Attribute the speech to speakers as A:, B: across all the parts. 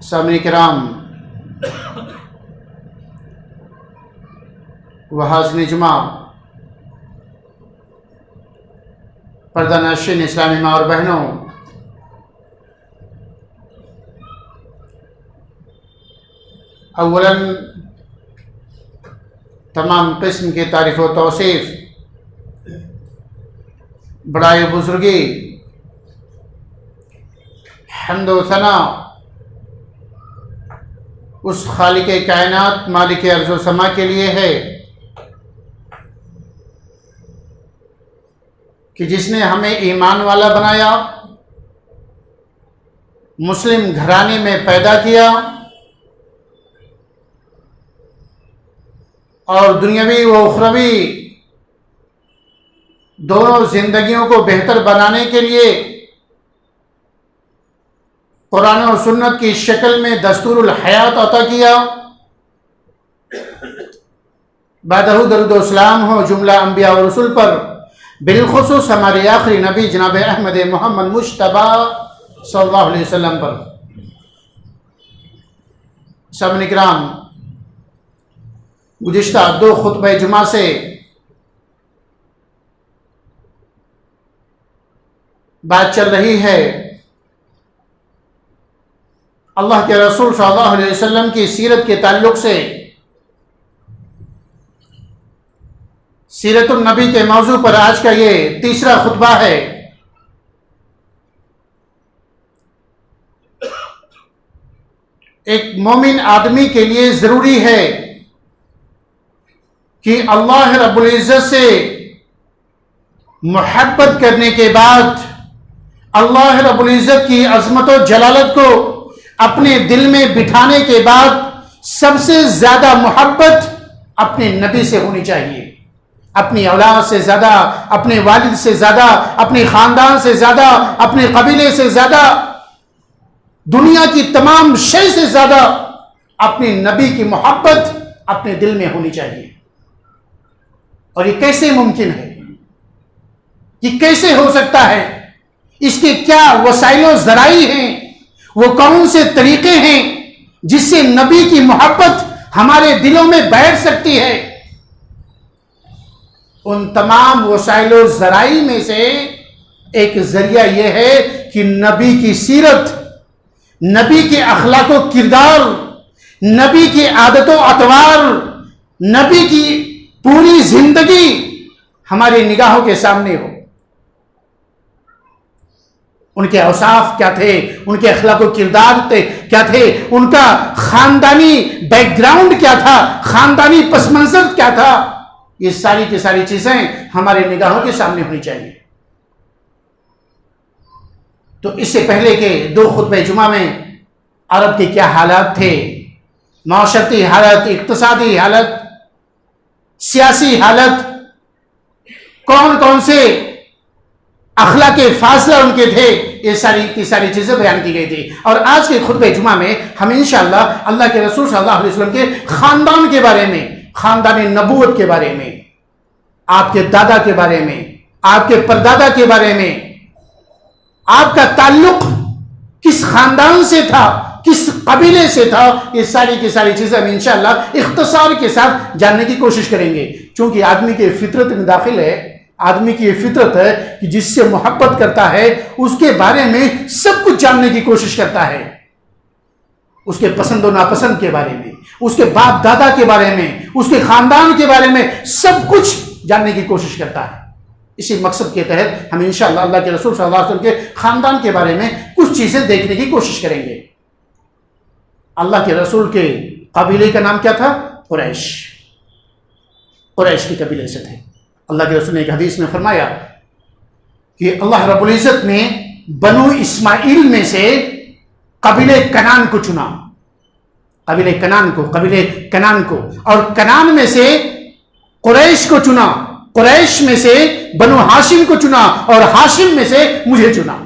A: سامعین کرام و حاضرین جمعہ، پردہ نشین اسلامی ماں اور بہنوں، اولاً تمام قسم کی تعریف و توصیف، بڑائی و بزرگی، حمد و ثنا اس خالق کائنات مالک ارض و سما کے لیے ہے کہ جس نے ہمیں ایمان والا بنایا، مسلم گھرانے میں پیدا کیا اور دنیاوی و اخروی دونوں زندگیوں کو بہتر بنانے کے لیے قرآن و سنت کی شکل میں دستور الحیات عطا کیا۔ بعدہ درود و سلام ہو جملہ انبیاء و رسول پر، بالخصوص ہمارے آخری نبی جناب احمد محمد مجتبی صلی اللہ علیہ وسلم پر۔ سامعین کرام، گزشتہ 2 خطبہ جمعہ سے بات چل رہی ہے اللہ کے رسول صلی اللہ علیہ وسلم کی سیرت کے تعلق سے۔ سیرت النبی کے موضوع پر آج کا یہ تیسرا خطبہ ہے۔ ایک مومن آدمی کے لیے ضروری ہے کہ اللہ رب العزت سے محبت کرنے کے بعد اللہ رب العزت کی عظمت و جلالت کو اپنے دل میں بٹھانے کے بعد سب سے زیادہ محبت اپنے نبی سے ہونی چاہیے، اپنی اولاد سے زیادہ، اپنے والد سے زیادہ، اپنے خاندان سے زیادہ، اپنے قبیلے سے زیادہ، دنیا کی تمام شے سے زیادہ اپنے نبی کی محبت اپنے دل میں ہونی چاہیے۔ اور یہ کیسے ممکن ہے؟ یہ کیسے ہو سکتا ہے؟ اس کے کیا وسائل و ذرائع ہیں؟ وہ کون سے طریقے ہیں جس سے نبی کی محبت ہمارے دلوں میں بیٹھ سکتی ہے؟ ان تمام وسائل و ذرائع میں سے ایک ذریعہ یہ ہے کہ نبی کی سیرت، نبی کے اخلاق و کردار، نبی کی عادت و اطوار، نبی کی پوری زندگی ہماری نگاہوں کے سامنے ہو۔ ان کے اوصاف کیا تھے، ان کے اخلاق و کردار کیا تھے، ان کا خاندانی بیک گراؤنڈ کیا تھا، خاندانی پس منظر کیا تھا، یہ ساری کی ساری چیزیں ہمارے نگاہوں کے سامنے ہونی چاہیے۔ تو اس سے پہلے کے 2 خطبہ جمعہ میں عرب کے کیا حالات تھے، معاشرتی حالت، اقتصادی حالت، سیاسی حالت، کون کون سے اخلاق فاضلہ ان کے تھے، یہ ساری کی ساری چیزیں بیان کی گئی تھی۔ اور آج کے خطبہ جمعہ میں ہم انشاءاللہ اللہ کے رسول صلی اللہ علیہ وسلم کے خاندان کے بارے میں، خاندان نبوت کے بارے میں، آپ کے دادا کے بارے میں، آپ کے پردادا کے بارے میں، آپ کا تعلق کس خاندان سے تھا، کس قبیلے سے تھا، یہ ساری کی ساری چیزیں ہم انشاءاللہ اختصار کے ساتھ جاننے کی کوشش کریں گے۔ چونکہ آدمی کے فطرت میں داخل ہے، آدمی کی یہ فطرت ہے کہ جس سے محبت کرتا ہے اس کے بارے میں سب کچھ جاننے کی کوشش کرتا ہے، اس کے پسند و ناپسند کے بارے میں، اس کے باپ دادا کے بارے میں، اس کے خاندان کے بارے میں سب کچھ جاننے کی کوشش کرتا ہے۔ اسی مقصد کے تحت ہم انشاءاللہ اللہ کے رسول صلی اللہ علیہ وسلم کے خاندان کے بارے میں کچھ چیزیں دیکھنے کی کوشش کریں گے۔ اللہ کے رسول کے قبیلے کا نام کیا تھا؟ قریش۔ قریش کے قبیلے سے تھے۔ اللہ کے رسول نے ایک حدیث میں فرمایا کہ اللہ رب العزت نے بنو اسماعیل میں سے قبیلے کنان کو چنا، قبیلے کنان کو، اور کنان میں سے قریش کو چنا، قریش میں سے بنو ہاشم کو چنا، اور ہاشم میں سے مجھے چنا۔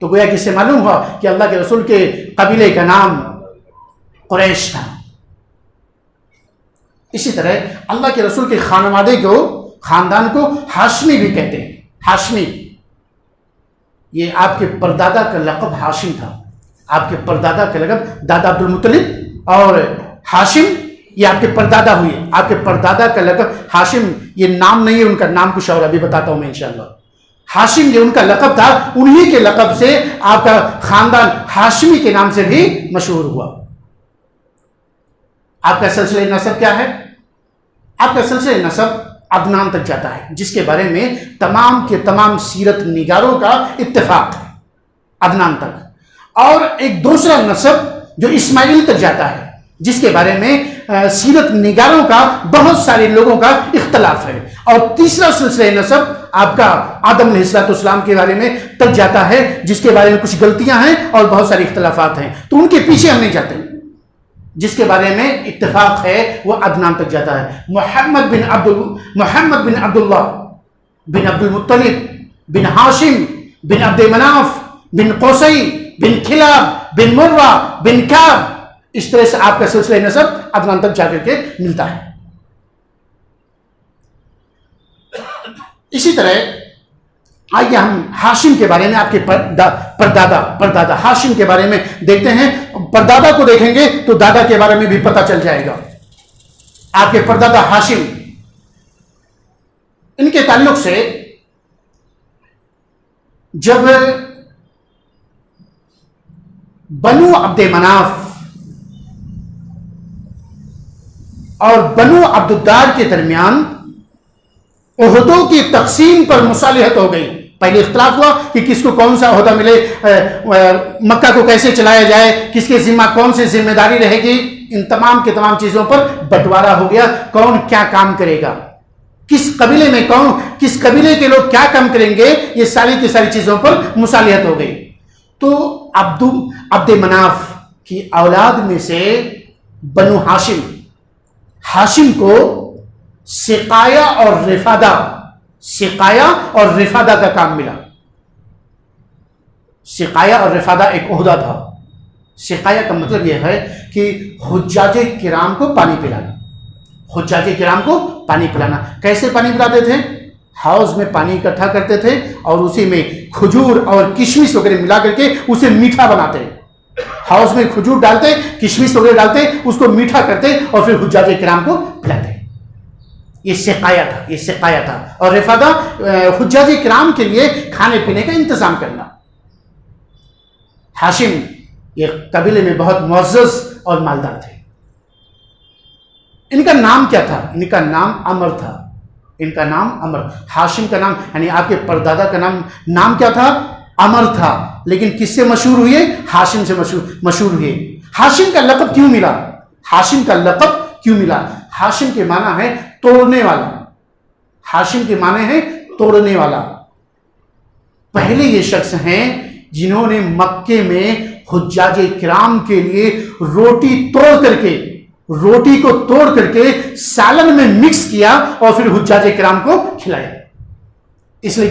A: تو گویا کہ اس سے معلوم ہوا کہ اللہ کے رسول کے قبیلے کا نام قریش تھا۔ اسی طرح اللہ کے رسول کے خانوادے کو، خاندان کو ہاشمی بھی کہتے ہیں۔ ہاشمی، یہ آپ کے پردادا کا لقب ہاشم تھا۔ آپ کے پردادا کا لقب دادا عبد المطلب اور ہاشم یہ آپ کے پردادا ہوئے. آپ کے پردادا کا لقب ہاشم یہ نام نہیں ہے ان کا، نام کچھ اور ابھی بتاتا ہوں میں انشاءاللہ. ہاشم یہ ان کا لقب تھا، انہی کے لقب سے آپ کا خاندان ہاشمی کے نام سے بھی مشہور ہوا. آپ کا سلسلہ نسب کیا ہے؟ آپ کا سلسلہ نسب عدنان تک جاتا ہے، جس کے بارے میں تمام کے تمام سیرت نگاروں کا اتفاق ہے، عدنان تک. اور ایک دوسرا نسب جو اسماعیل تک جاتا ہے، جس کے بارے میں سیرت نگاروں کا بہت سارے لوگوں کا اختلاف ہے. اور تیسرا سلسلہ نسب آپ کا آدم علیہ السلام کے بارے میں تک جاتا ہے، جس کے بارے میں کچھ غلطیاں ہیں اور بہت سارے اختلافات ہیں، تو ان کے پیچھے ہم نہیں جاتے. جس کے بارے میں اتفاق ہے وہ عدنان تک جاتا ہے. محمد بن عبداللہ بن عبد المطلب بن ہاشم بن عبد مناف بن قصی بن کلاب بن مرہ بن کعب، اس طرح سے آپ کا سلسلہ نسب عدنان تک جا کر کے ملتا ہے. اسی طرح آئیے ہم ہاشم کے بارے میں، آپ کے پردادا ہاشم کے بارے میں دیکھتے ہیں. پردادا کو دیکھیں گے تو دادا کے بارے میں بھی پتہ چل جائے گا. آپ کے پردادا ہاشم، ان کے تعلق سے جب بنو عبد مناف اور بنو عبدالدار کے درمیان عہدوں کی تقسیم پر مصالحت ہو گئی. پہلے اختلاف ہوا کہ کس کو کون سا عہدہ ملے، مکہ کو کیسے چلایا جائے، کس کے ذمہ کون سی ذمہ داری رہے گی. ان تمام کے تمام چیزوں پر بٹوارا ہو گیا، کون کیا کام کرے گا، کس قبیلے میں کس قبیلے کے لوگ کیا کام کریں گے، یہ ساری کی ساری چیزوں پر مصالحت ہو گئی. تو عبد مناف کی اولاد میں سے بنو ہاشم کو سقایا اور رفادہ کا کام ملا. سقایا اور رفادہ ایک عہدہ تھا. سقایا کا مطلب یہ ہے کہ حجاج کرام کو پانی پلانا. حجاج کرام کو پانی پلانا کیسے پانی پلاتے تھے؟ حوض میں پانی اکٹھا کرتے تھے اور اسی میں کھجور اور کشمش وغیرہ ملا کر کے اسے میٹھا بناتے. حوض میں کھجور ڈالتے، کشمش وغیرہ ڈالتے، اس کو میٹھا کرتے اور پھر حجاج کرام کو پلاتے. یہ سقایا تھا. اور رفادہ حجاج کرام کے لیے کھانے پینے کا انتظام کرنا. ہاشم یہ قبیلے میں بہت معزز اور مالدار تھے. ان کا نام کیا تھا؟ ان کا نام عمر تھا. ان کا نام عمر. ہاشم کا نام یعنی آپ کے پردادا کا نام کیا تھا؟ عمر تھا. لیکن کس سے مشہور ہوئے؟ ہاشم سے مشہور ہوئے. ہاشم کا لقب کیوں ملا؟ ہاشم کے معنی ہے توڑنے والا. ہاشم کے معنی ہے توڑنے والا. پہلے یہ شخص ہیں جنہوں نے مکے میں حجاج کرام کے لیے روٹی کو توڑ کر کے سالن میں مکس کیا اور پھر حجاج کرام کو کھلایا. اس لیے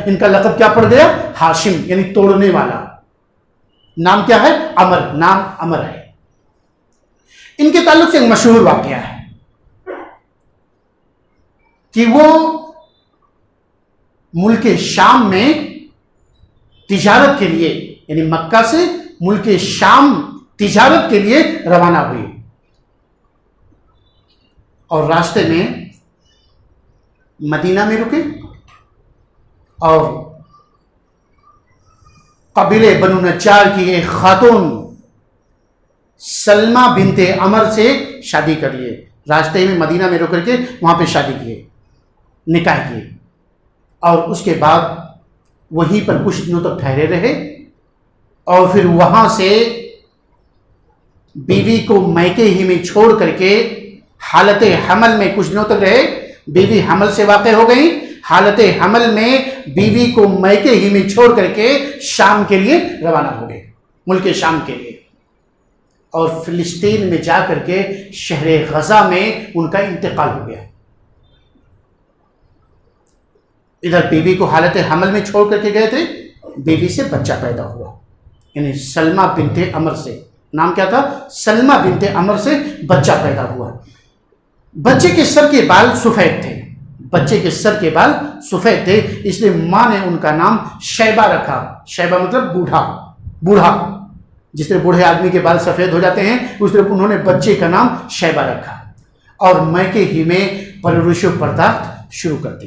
A: ان کا لقب کیا پڑ گیا؟ ہاشم یعنی توڑنے والا. نام کیا ہے؟ عمر. نام عمر ہے. ان کے تعلق سے ایک مشہور واقعہ ہے کہ وہ ملک شام میں تجارت کے لیے یعنی مکہ سے ملک شام تجارت کے لیے روانہ ہوئی اور راستے میں مدینہ میں رکے اور قبیلے بنو نجار کی ایک خاتون سلمہ بنت عمر سے شادی کر لیے. راستے میں مدینہ میں رک کر کے وہاں پہ شادی کیے، نکاح کیے اور اس کے بعد وہیں پر کچھ دنوں تک ٹھہرے رہے اور پھر وہاں سے بیوی کو میکے ہی میں چھوڑ کر کے حالت حمل میں کچھ دنوں تک رہے. بیوی حمل سے واقع ہو گئی. حالت حمل میں بیوی کو میکے ہی میں چھوڑ کر کے شام کے لیے روانہ ہو گئے، ملک شام کے لیے. اور فلسطین میں جا کر کے شہر غزہ میں ان کا انتقال ہو گیا. ادھر بیوی کو حالت حمل میں چھوڑ کر کے گئے تھے، بیوی سے بچہ پیدا ہوا یعنی سلمہ بنت عمر سے. نام کیا تھا؟ سلمہ بنت عمر سے بچہ پیدا ہوا. بچے کے سر کے بال سفید تھے. اس لیے ماں نے ان کا نام شیبہ رکھا. شیبہ مطلب بوڑھا. جس طرح بوڑھے آدمی کے بال سفید ہو جاتے ہیں اس طرح انہوں نے بچے کا نام شیبہ رکھا اور میکے ہی میں پرورش و پرداخت شروع کر دی۔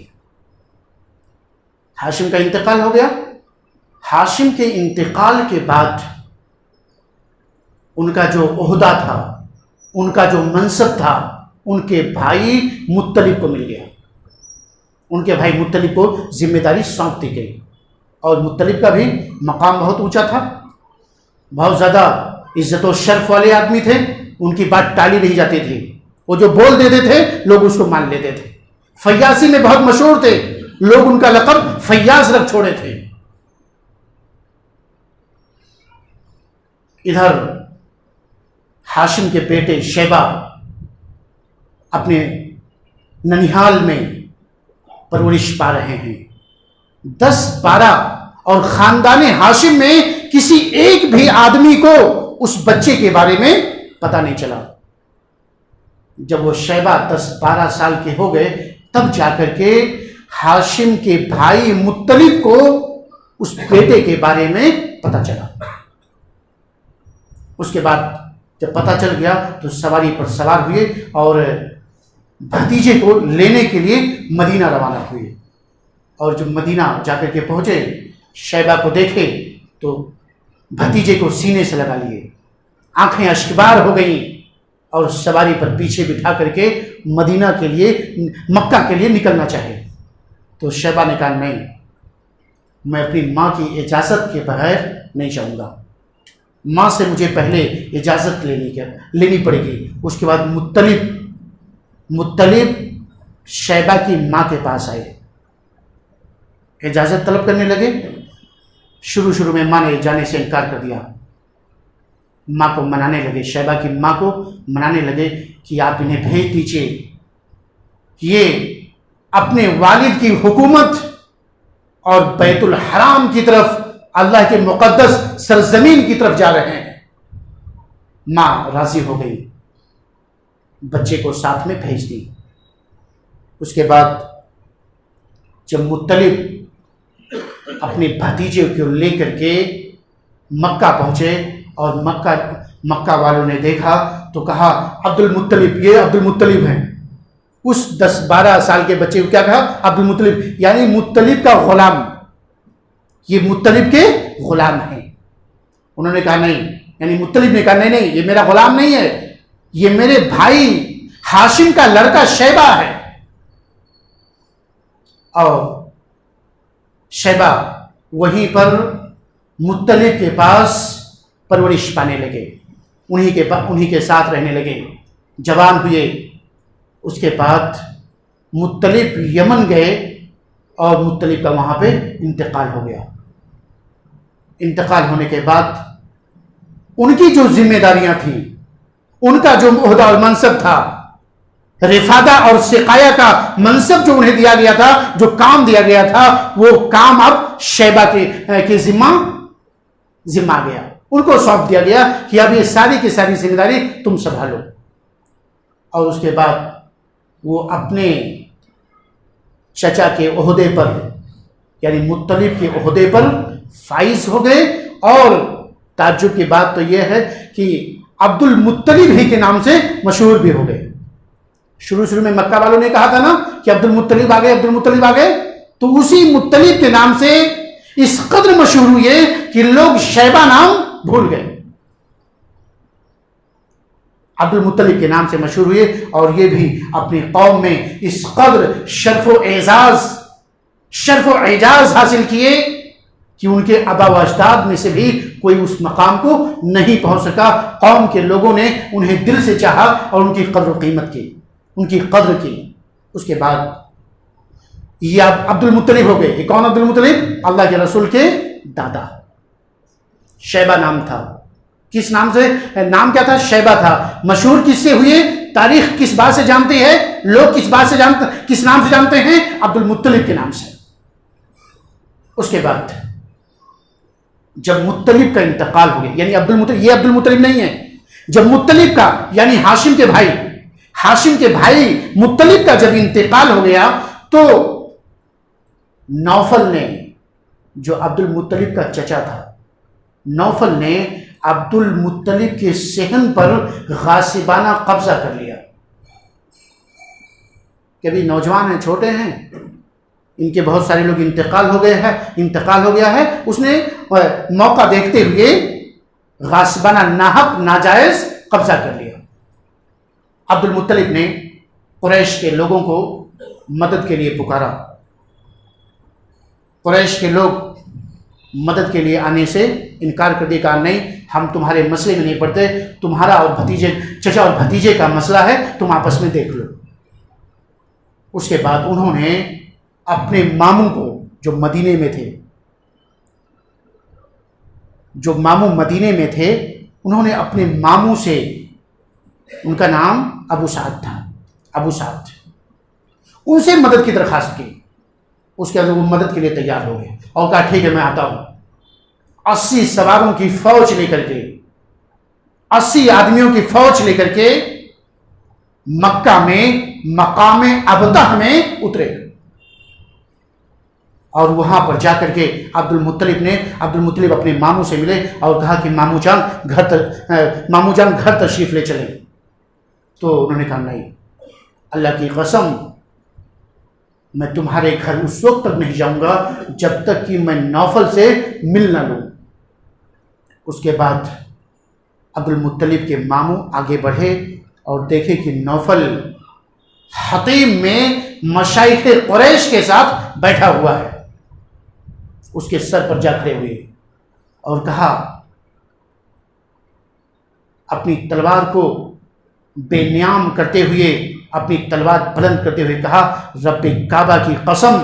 A: ہاشم کا انتقال ہو گیا۔ ہاشم کے انتقال کے بعد ان کا جو عہدہ تھا، ان کا جو منصب تھا، ان کے بھائی مطلب کو مل گیا۔ ان کے بھائی مطلب کو ذمہ داری سونپ دی گئی، اور مطلب کا بھی مقام بہت اونچا تھا، بہت زیادہ عزت و شرف والے آدمی تھے، ان کی بات ٹالی نہیں جاتی تھی، وہ جو بول دیتے تھے لوگ اس کو مان لیتے تھے۔ فیاضی میں بہت مشہور تھے، لوگ ان کا لقب فیاض رکھ چھوڑے تھے۔ ادھر ہاشم کے بیٹے شیبہ اپنے ننیحال میں پرورش پا رہے ہیں، 10-12، اور خاندان ہاشم میں کسی ایک بھی آدمی کو اس بچے کے بارے میں پتہ نہیں چلا۔ جب وہ شیبہ 10-12 سال کے ہو گئے تب جا کر کے ہاشم کے بھائی مطلب کو اس بیٹے کے بارے میں پتہ چلا۔ اس کے بعد جب پتہ چل گیا تو سواری پر سوار ہوئے اور بھتیجے کو لینے کے لیے مدینہ روانہ ہوئے، اور جب مدینہ جا کر کے پہنچے شیبہ کو دیکھے تو بھتیجے کو سینے سے لگا لیے، آنکھیں اشکبار ہو گئیں، اور سواری پر پیچھے بٹھا کر کے مدینہ کے لیے، مکہ کے لیے نکلنا چاہے۔ تو شیبہ نے کہا نہیں، میں اپنی ماں کی اجازت کے بغیر نہیں جاؤں گا، ماں سے مجھے پہلے اجازت لینی پڑے گی۔ اس کے بعد مطلب شیبہ کی ماں کے پاس آئے، اجازت طلب کرنے لگے۔ شروع میں ماں نے جانے سے انکار کر دیا، ماں کو منانے لگے، شیبہ کی ماں کو منانے لگے کہ آپ انہیں بھیج دیجئے، یہ اپنے والد کی حکومت اور بیت الحرام کی طرف، اللہ کے مقدس سرزمین کی طرف جا رہے ہیں۔ ماں راضی ہو گئی، بچے کو ساتھ میں بھیج دی۔ اس کے بعد جب مطلب اپنے بھتیجے کو لے کر کے مکہ پہنچے اور مکہ والوں نے دیکھا تو کہا عبد المطلب، یہ عبد المطلب ہیں۔ اس 10-12 سال کے بچے کو کیا کہا؟ عبد المطلب، یعنی مطلب کا غلام، یہ مطلب کے غلام ہیں۔ انہوں نے کہا نہیں، یعنی مطلب نے کہا نہیں، یہ میرا غلام نہیں ہے، یہ میرے بھائی ہاشم کا لڑکا شیبہ ہے۔ اور شیبہ وہیں پر مطلب کے پاس پرورش پانے لگے، انہی کے ساتھ رہنے لگے، جوان ہوئے۔ اس کے بعد مطلب یمن گئے اور مطلب کا وہاں پہ انتقال ہو گیا۔ انتقال ہونے کے بعد ان کی جو ذمہ داریاں تھیں، ان کا جو عہدہ اور منصب تھا، رفادہ اور سقایا کا منصب جو انہیں دیا گیا تھا، جو کام دیا گیا تھا، وہ کام اب شیبہ کے ذمہ آ گیا۔ ان کو سونپ دیا گیا کہ اب یہ ساری کی ساری ذمہ داری تم سنبھالو۔ اور اس کے بعد وہ اپنے چچا کے عہدے پر، یعنی مطلب کے عہدے پر فائز ہو گئے۔ اور تعجب کی بات تو یہ ہے کہ عبد المطلب ہی کے نام سے مشہور بھی ہو گئے۔ شروع میں مکہ والوں نے کہا تھا نا کہ عبد المطلب آ گئے، عبد المطلب آ گئے، تو اسی مطلب کے نام سے اس قدر مشہور ہوئے کہ لوگ شیبہ نام بھول گئے، عبد المطلب کے نام سے مشہور ہوئے۔ اور یہ بھی اپنی قوم میں اس قدر شرف و اعزاز حاصل کیے کہ ان کے آبا و اجداد میں سے بھی کوئی اس مقام کو نہیں پہنچ سکا۔ قوم کے لوگوں نے انہیں دل سے چاہا اور ان کی قدر و قیمت کی، ان کی قدر کی۔ اس کے بعد یہ عبد المطلب ہو گئے۔ یہ کون عبد المطلب؟ اللہ کے رسول کے دادا، شیبہ نام تھا۔ کس نام سے؟ نام کیا تھا؟ شیبہ تھا۔ مشہور کس سے ہوئے؟ تاریخ کس بات سے جانتی ہے؟ لوگ کس نام سے جانتے ہیں؟ عبد المطلب کے نام سے۔ اس کے بعد جب مطلب کا انتقال ہو گیا، یعنی عبد المطلب نہیں ہے، جب مطلب کا یعنی ہاشم کے بھائی مطلب کا جب انتقال ہو گیا تو نوفل نے، جو عبد المطلب کا چچا تھا، نوفل نے عبد المطلب کے صحن پر غاصبانہ قبضہ کر لیا. کہ ابھی نوجوان ہیں، چھوٹے ہیں، ان کے بہت سارے لوگ انتقال ہو گیا ہے. اس نے موقع دیکھتے ہوئے غاصبانہ ناحق ناجائز قبضہ کر لیا. عبد المطلب نے قریش کے لوگوں کو مدد کے لیے پکارا. قریش کے لوگ مدد کے لیے آنے سے انکار کر دیا، کہا نہیں، ہم تمہارے مسئلے میں نہیں پڑتے، تمہارا اور چچا اور بھتیجے کا مسئلہ ہے، تم آپس میں دیکھ لو. اس کے بعد انہوں نے اپنے ماموں کو جو مدینے میں تھے انہوں نے اپنے ماموں سے، ان کا نام ابو سعد تھا، ان سے مدد کی درخواست کی. اس کے بعد وہ مدد کے لیے تیار ہو گئے اور کہا ٹھیک ہے میں آتا ہوں. 80 سواروں کی فوج لے کر کے، 80 آدمیوں کی فوج لے کر کے مکہ میں مقام ابتح میں اترے. اور وہاں پر جا کر کے عبد المطلب اپنے ماموں سے ملے اور کہا کہ ماموں جان گھر تشریف لے چلیں. تو انہوں نے کہا نہیں، اللہ کی قسم میں تمہارے گھر اس وقت تک نہیں جاؤں گا جب تک کہ میں نوفل سے مل نہ لوں. اس کے بعد عبد المطلب کے ماموں آگے بڑھے اور دیکھے کہ نوفل حطیم میں مشائخ قریش کے ساتھ بیٹھا ہوا ہے. اس کے سر پر جا کھڑے ہوئے اور کہا، اپنی تلوار کو بے نیام کرتے ہوئے، اپنی تلوار بلند کرتے ہوئے کہا، رب کعبہ کی قسم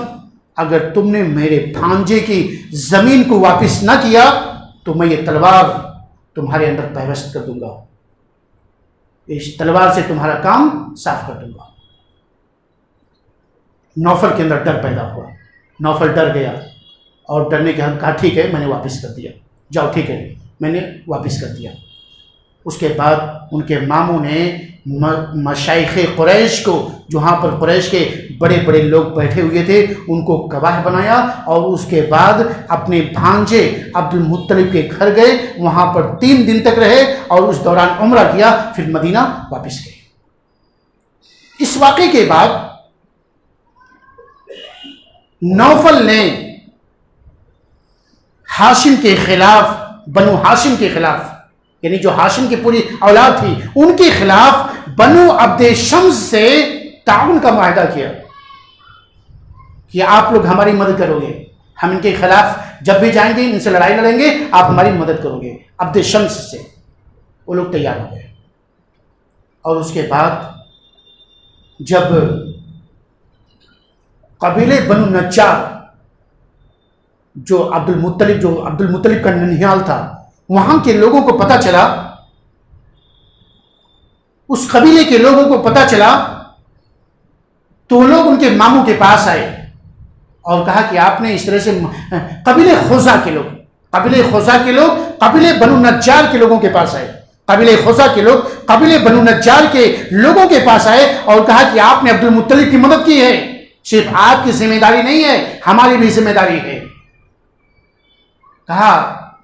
A: اگر تم نے میرے بھانجے کی زمین کو واپس نہ کیا تو میں یہ تلوار تمہارے اندر پیوست کر دوں گا، اس تلوار سے تمہارا کام صاف کر دوں گا. نوفل کے اندر ڈر پیدا ہوا. نوفل ڈر گیا اور ڈرنے کے بعد کہا ٹھیک ہے میں نے واپس کر دیا، جاؤ ٹھیک ہے میں نے واپس کر دیا. اس کے بعد ان کے ماموں نے مشائخ قریش کو، جہاں پر قریش کے بڑے بڑے لوگ بیٹھے ہوئے تھے، ان کو گواہ بنایا اور اس کے بعد اپنے بھانجے عبد المطلب کے گھر گئے، وہاں پر 3 دن تک رہے اور اس دوران عمرہ کیا، پھر مدینہ واپس گئے. اس واقعے کے بعد نوفل نے ہاشم کے خلاف، بنو ہاشم کے خلاف، یعنی جو ہاشم کی پوری اولاد تھی ان کے خلاف بنو عبد شمس سے تعاون کا معاہدہ کیا کہ آپ لوگ ہماری مدد کرو گے، ہم ان کے خلاف جب بھی جائیں گے، ان سے لڑائی لڑیں گے، آپ ہماری مدد کرو گے. عبد شمس سے وہ لوگ تیار ہو گئے. اور اس کے بعد جب قبیلے بنو نجار جو عبد المطلب کا ننھیال تھا، وہاں کے لوگوں کو پتہ چلا، اس قبیلے کے لوگوں کو پتہ چلا تو وہ لوگ ان کے ماموں کے پاس آئے اور کہا کہ آپ نے اس طرح سے قبیلے خزا کے لوگ قبیلے بنو نجار کے لوگوں کے پاس آئے، قبیلے خزا کے لوگ قبیلے بنو نجار کے لوگوں کے پاس آئے اور کہا کہ آپ نے عبد المطلب کی مدد کی ہے، صرف آپ کی ذمہ داری نہیں ہے، ہماری بھی ذمہ داری ہے. کہا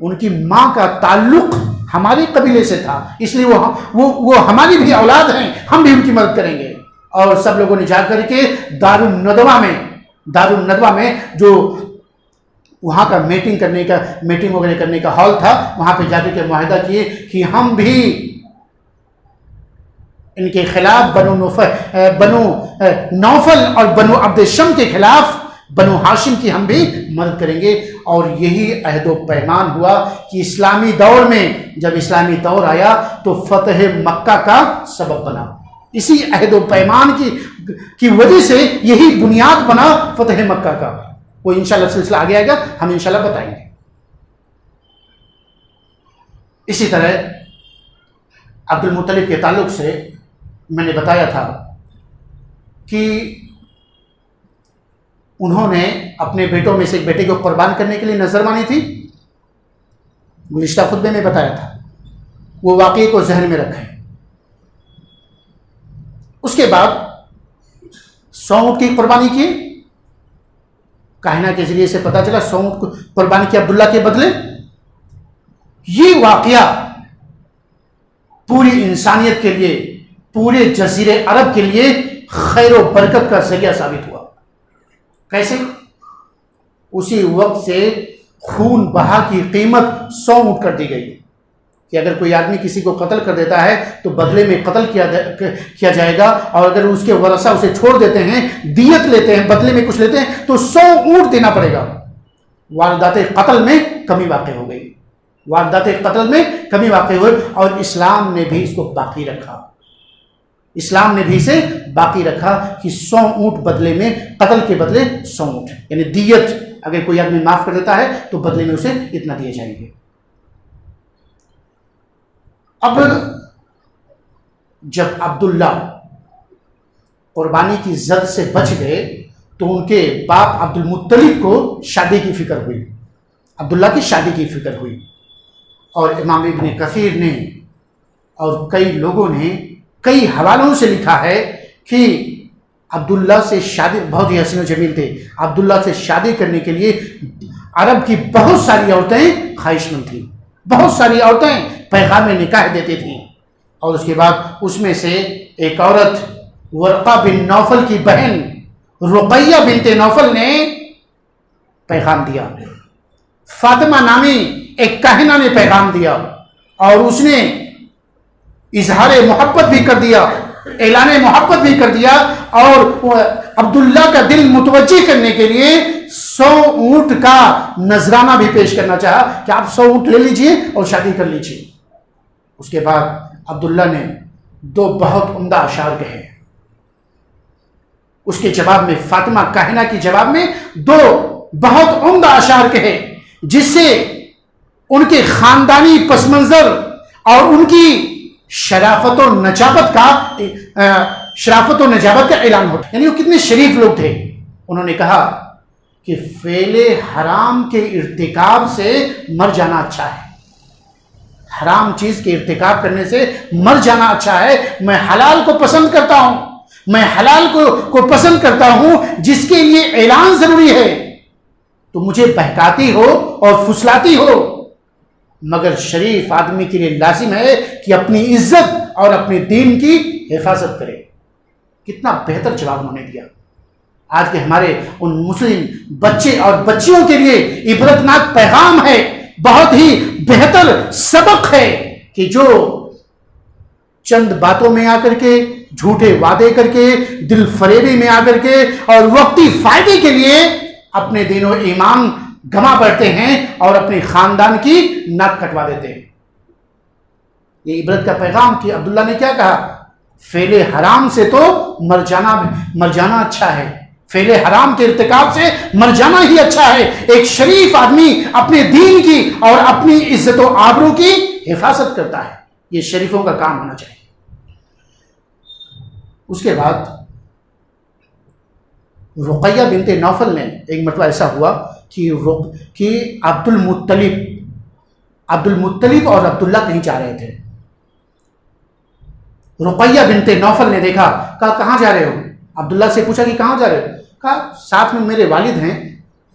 A: ان کی ماں کا تعلق ہمارے قبیلے سے تھا، اس لیے وہ ہماری بھی اولاد ہیں، ہم بھی ان کی مدد کریں گے. اور سب لوگوں نے جا کر کے دار الندوہ میں جو وہاں کا میٹنگ وغیرہ کرنے کا ہال تھا، وہاں پہ جا کر کے معاہدہ کیے کہ ہم بھی ان کے خلاف بنو نوفل اور بنو عبد شم کے خلاف بنو ہاشم کی ہم بھی مدد کریں گے. اور یہی عہد و پیمان ہوا کہ اسلامی دور میں جب اسلامی دور آیا تو فتح مکہ کا سبب بنا. اسی عہد و پیمان کی وجہ سے یہی بنیاد بنا فتح مکہ کا. وہ انشاءاللہ سلسلہ آگے آئے گا، ہم انشاءاللہ بتائیں گے. اسی طرح عبد المطلب کے تعلق سے میں نے بتایا تھا کہ انہوں نے اپنے بیٹوں میں سے ایک بیٹے کو قربان کرنے کے لیے نظر مانی تھی، گزشتہ خطبے میں بتایا تھا، وہ واقعے کو ذہن میں رکھیں. اس کے بعد 100 اونٹ کی قربانی کی، کاہنہ کے ذریعے سے پتا چلا 100 اونٹ قربانی کی عبداللہ کے بدلے. یہ واقعہ پوری انسانیت کے لیے، پورے جزیرے عرب کے لیے خیر و برکت کا ذریعہ ثابت ہوا۔ کیسے؟ اسی وقت سے خون بہا کی قیمت 100 اونٹ کر دی گئی کہ اگر کوئی آدمی کسی کو قتل کر دیتا ہے تو بدلے میں قتل کیا جائے گا، اور اگر اس کے ورثہ اسے چھوڑ دیتے ہیں، دیت لیتے ہیں، بدلے میں کچھ لیتے ہیں، تو 100 اونٹ دینا پڑے گا۔ واردات قتل میں کمی واقع ہو گئی، واردات قتل میں کمی واقع ہوئی، اور اسلام نے بھی اس کو باقی رکھا، اسلام نے بھی اسے باقی رکھا کہ 100 اونٹ بدلے میں، قتل کے بدلے 100 اونٹ، یعنی دیت اگر کوئی آدمی معاف کر دیتا ہے تو بدلے میں اسے اتنا دیے جائیں گے۔ اب جب عبداللہ قربانی کی زد سے بچ گئے تو ان کے باپ عبد المطلب کو شادی کی فکر ہوئی، عبداللہ کی شادی کی فکر ہوئی، اور امام ابن کثیر نے اور کئی لوگوں نے کئی حوالوں سے لکھا ہے کہ عبداللہ سے شادی، بہت ہی حسین و جمیل تھے، عبداللہ سے شادی کرنے کے لیے عرب کی بہت ساری عورتیں خواہش مند تھیں، بہت ساری عورتیں پیغام نکاح دیتی تھیں، اور اس کے بعد اس میں سے ایک عورت ورقہ بن نوفل کی بہن رقیہ بنت نوفل نے پیغام دیا، فاطمہ نامی ایک کاہنہ نے پیغام دیا، اور اس نے اظہار محبت بھی کر دیا، اعلان محبت بھی کر دیا، اور عبداللہ کا دل متوجہ کرنے کے لیے 100 اونٹ کا نذرانہ بھی پیش کرنا چاہا کہ آپ 100 اونٹ لے لیجئے اور شادی کر لیجئے۔ اس کے بعد عبداللہ نے 2 بہت عمدہ اشعار کہے، اس کے جواب میں، فاطمہ کاہنہ کے جواب میں 2 بہت عمدہ اشعار کہے، جس سے ان کے خاندانی پس منظر اور ان کی شرافت و نجابت کا اعلان ہوتا، یعنی وہ کتنے شریف لوگ تھے۔ انہوں نے کہا کہ فعل حرام کے ارتکاب سے مر جانا اچھا ہے، حرام چیز کے ارتکاب کرنے سے مر جانا اچھا ہے، میں حلال کو پسند کرتا ہوں، میں حلال کو پسند کرتا ہوں جس کے لیے اعلان ضروری ہے، تو مجھے بہکاتی ہو اور پھسلاتی ہو، مگر شریف آدمی کے لیے لازم ہے کہ اپنی عزت اور اپنے دین کی حفاظت کرے۔ کتنا بہتر جواب انہوں نے دیا۔ آج کے ہمارے ان مسلم بچے اور بچیوں کے لیے عبرتناک پیغام ہے، بہت ہی بہتر سبق ہے کہ جو چند باتوں میں آ کر کے، جھوٹے وعدے کر کے، دل فریبی میں آ کر کے اور وقتی فائدے کے لیے اپنے دین و ایمان گما بیٹھتے ہیں اور اپنے خاندان کی ناک کٹوا دیتے ہیں۔ یہ عبرت کا پیغام کہ عبداللہ نے کیا کہا، فعل حرام سے تو مر جانا اچھا ہے، فعل حرام کے ارتکاب سے مر جانا ہی اچھا ہے۔ ایک شریف آدمی اپنے دین کی اور اپنی عزت و آبرو کی حفاظت کرتا ہے، یہ شریفوں کا کام ہونا چاہیے۔ اس کے بعد رقیہ بنت نوفل نے، ایک مرتبہ ایسا ہوا کہ عبد المطلب اور عبداللہ کہیں جا رہے تھے۔ رقیہ بنت نوفل نے دیکھا، کہا کہاں جا رہے ہو؟ عبداللہ سے پوچھا کہ کہاں جا رہے ہو؟ کہا ساتھ میں میرے والد ہیں،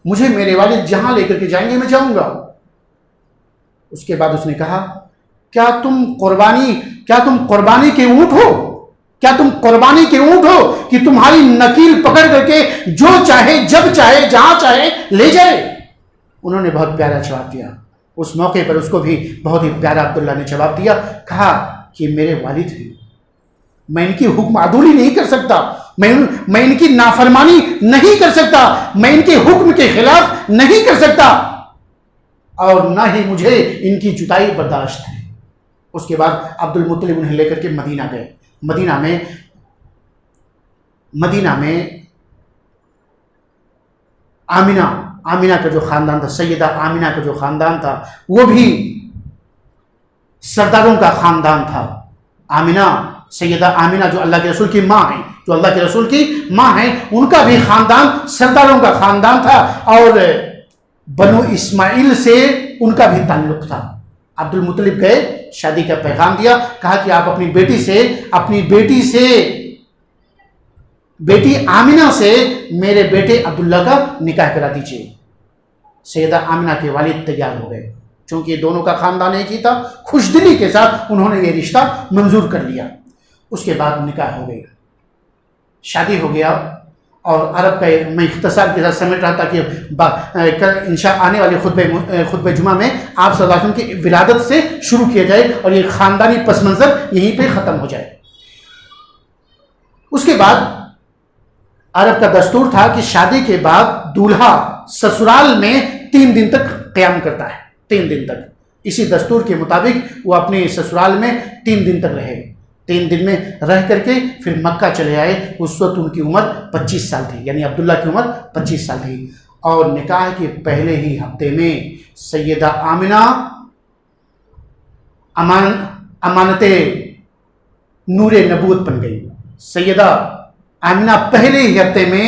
A: مجھے میرے والد جہاں لے کر کے جائیں گے میں جاؤں گا۔ اس کے بعد اس نے کہا کیا تم قربانی کے اونٹ ہو؟ کیا تم قربانی کے اونٹ ہو کہ تمہاری نکیل پکڑ کر کے جو چاہے جب چاہے جہاں چاہے لے جائے؟ انہوں نے بہت پیارا جواب دیا۔ اس موقع پر اس کو بھی بہت ہی پیارا عبداللہ نے جواب دیا، کہا کہ میرے والد ہیں، میں ان کی حکم عدولی نہیں کر سکتا، میں ان کی نافرمانی نہیں کر سکتا، میں ان کے حکم کے خلاف نہیں کر سکتا، اور نہ ہی مجھے ان کی جدائی برداشت ہے۔ اس کے بعد عبد المطلب انہیں لے کر کے مدینہ گئے۔ مدینہ میں آمینہ کا جو خاندان تھا، سیدہ آمینہ کا جو خاندان تھا، وہ بھی سرداروں کا خاندان تھا۔ سیدہ آمینہ جو اللہ کے رسول کی ماں ہیں، ان کا بھی خاندان سرداروں کا خاندان تھا، اور بنو اسماعیل سے ان کا بھی تعلق تھا۔ عبد المطلب گئے، شادی کا پیغام دیا، کہا کہ آپ اپنی بیٹی آمینہ سے میرے بیٹے عبداللہ کا نکاح کرا دیجیے۔ سیدہ آمینہ کے والد تیار ہو گئے، چونکہ یہ دونوں کا خاندان ایک ہی تھا، خوش دلی کے ساتھ انہوں نے یہ رشتہ منظور کر لیا۔ اس کے بعد نکاح ہو گئی، شادی ہو گیا، اور عرب کا میں اختصار کے ساتھ سمیٹ رہا تھا کہ انشاء آنے والے خطبہ جمعہ میں آپ صلی اللہ علیہ وسلم کی ولادت سے شروع کیا جائے اور یہ خاندانی پس منظر یہیں پہ ختم ہو جائے۔ اس کے بعد عرب کا دستور تھا کہ شادی کے بعد دولہا سسرال میں 3 دن تک قیام کرتا ہے، 3 دن تک۔ اسی دستور کے مطابق وہ اپنے سسرال میں 3 دن تک رہے، 3 دن میں رہ کر کے پھر مکہ چلے آئے۔ اس وقت ان کی عمر 25 سال تھی، یعنی عبداللہ کی عمر 25 سال تھی، اور نکاح کے پہلے ہی ہفتے میں سیدہ آمنہ امانت نور نبوت بن گئی۔ سیدہ آمنہ پہلے ہی ہفتے میں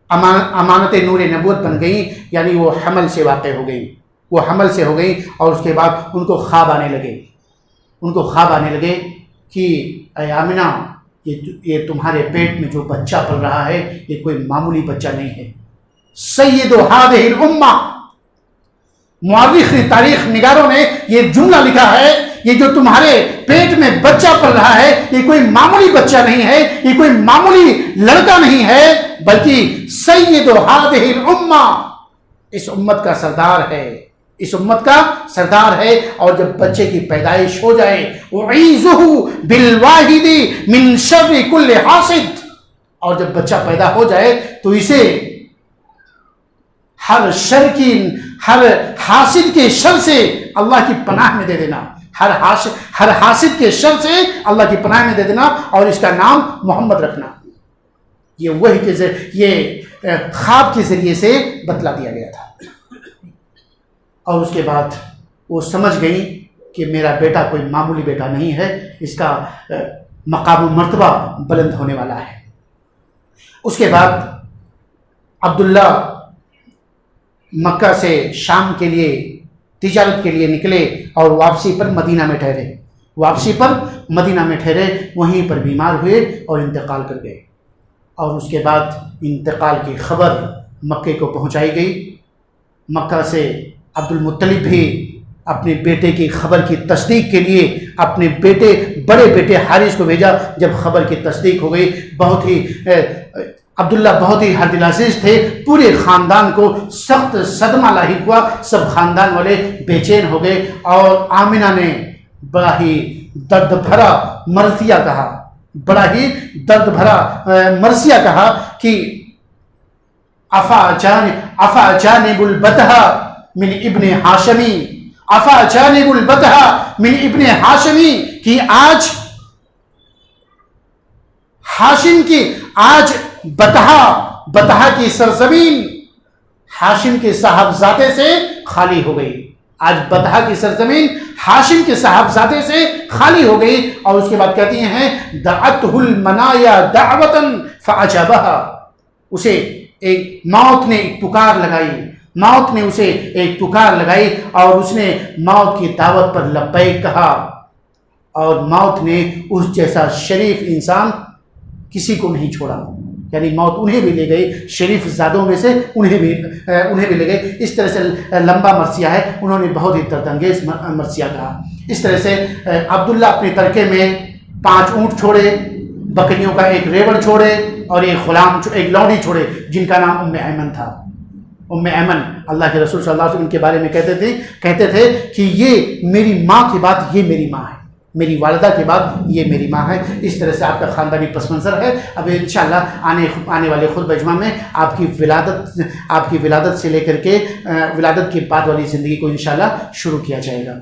A: امانت نور نبوت بن گئی، یعنی وہ حمل سے واقع ہو گئی، وہ حمل سے ہو گئی، اور اس کے بعد ان کو خواب آنے لگے کہ اے آمنہ، یہ تمہارے پیٹ میں جو بچہ پل رہا ہے یہ کوئی معمولی بچہ نہیں ہے۔ سید ہذہ الامہ، مورخ تاریخ نگاروں نے یہ جملہ لکھا ہے، یہ جو تمہارے پیٹ میں بچہ پل رہا ہے یہ کوئی معمولی بچہ نہیں ہے، یہ کوئی معمولی لڑکا نہیں ہے، بلکہ سید ہذہ الامہ، اس امت کا سردار ہے، اس امت کا سردار ہے۔ اور جب بچے کی پیدائش ہو جائے، اعیذہ بالواحد من شر کل حاسد، اور جب بچہ پیدا ہو جائے تو اسے ہر شر کی، ہر حاسد کے شر سے اللہ کی پناہ میں دے دینا، ہر حاسد کے شر سے اللہ کی پناہ میں دے دینا، اور اس کا نام محمد رکھنا۔ یہ وحی کے ذریعے، یہ خواب کے ذریعے سے بتلا دیا گیا تھا۔ اور اس کے بعد وہ سمجھ گئی کہ میرا بیٹا کوئی معمولی بیٹا نہیں ہے، اس کا مقام و مرتبہ بلند ہونے والا ہے۔ اس کے بعد عبداللہ مکہ سے شام کے لیے تجارت کے لیے نکلے اور واپسی پر مدینہ میں ٹھہرے، وہیں پر بیمار ہوئے اور انتقال کر گئے۔ اور اس کے بعد انتقال کی خبر مکے کو پہنچائی گئی۔ مکہ سے عبد المطلب بھی اپنے بیٹے کی خبر کی تصدیق کے لیے اپنے بڑے بیٹے حارث کو بھیجا۔ جب خبر کی تصدیق ہو گئی، عبداللہ بہت ہی ہر دل عزیز تھے، پورے خاندان کو سخت صدمہ لاحق ہوا، سب خاندان والے بے چین ہو گئے، اور آمنہ نے بڑا ہی درد بھرا مرثیہ کہا کہ افا جانب البتہ من ابن ہاشمی، افا جانب البتہ من ابن ہاشمی، کہ آج ہاشم کی، آج بتہا کی سرزمین ہاشم کے صاحبزادے سے خالی ہو گئی، آج بتہا کی سرزمین ہاشم کے صاحبزادے سے خالی ہو گئی۔ اور اس کے بعد کہتی ہیں دعتہ المنایا دعوتا فاجابہا، اسے موت نے ایک پکار لگائی، اور اس نے موت کی دعوت پر لبیک کہا، اور موت نے اس جیسا شریف انسان کسی کو نہیں چھوڑا، یعنی موت انہیں بھی لے گئی، شریف زادوں میں سے انہیں بھی لے گئی۔ اس طرح سے لمبا مرثیہ ہے، انہوں نے بہت ہی درد انگیز مرثیہ کہا۔ اس طرح سے عبداللہ اپنے ترکے میں 5 اونٹ چھوڑے، بکریوں کا ایک ریوڑ چھوڑے، اور ایک لونڈی چھوڑے جن کا نام ام ایمن تھا۔ ام ایمن اللہ کے رسول صلی اللہ علیہ وسلم کے بارے میں کہتے تھے کہ یہ میری ماں کے بعد یہ میری ماں ہے، میری والدہ کے بعد یہ میری ماں ہے۔ اس طرح سے آپ کا خاندانی پس منظر ہے۔ اب انشاءاللہ آنے والے خطبہ جمعہ میں آپ کی ولادت سے لے کر کے ولادت کے بعد والی زندگی کو انشاءاللہ شروع کیا جائے گا۔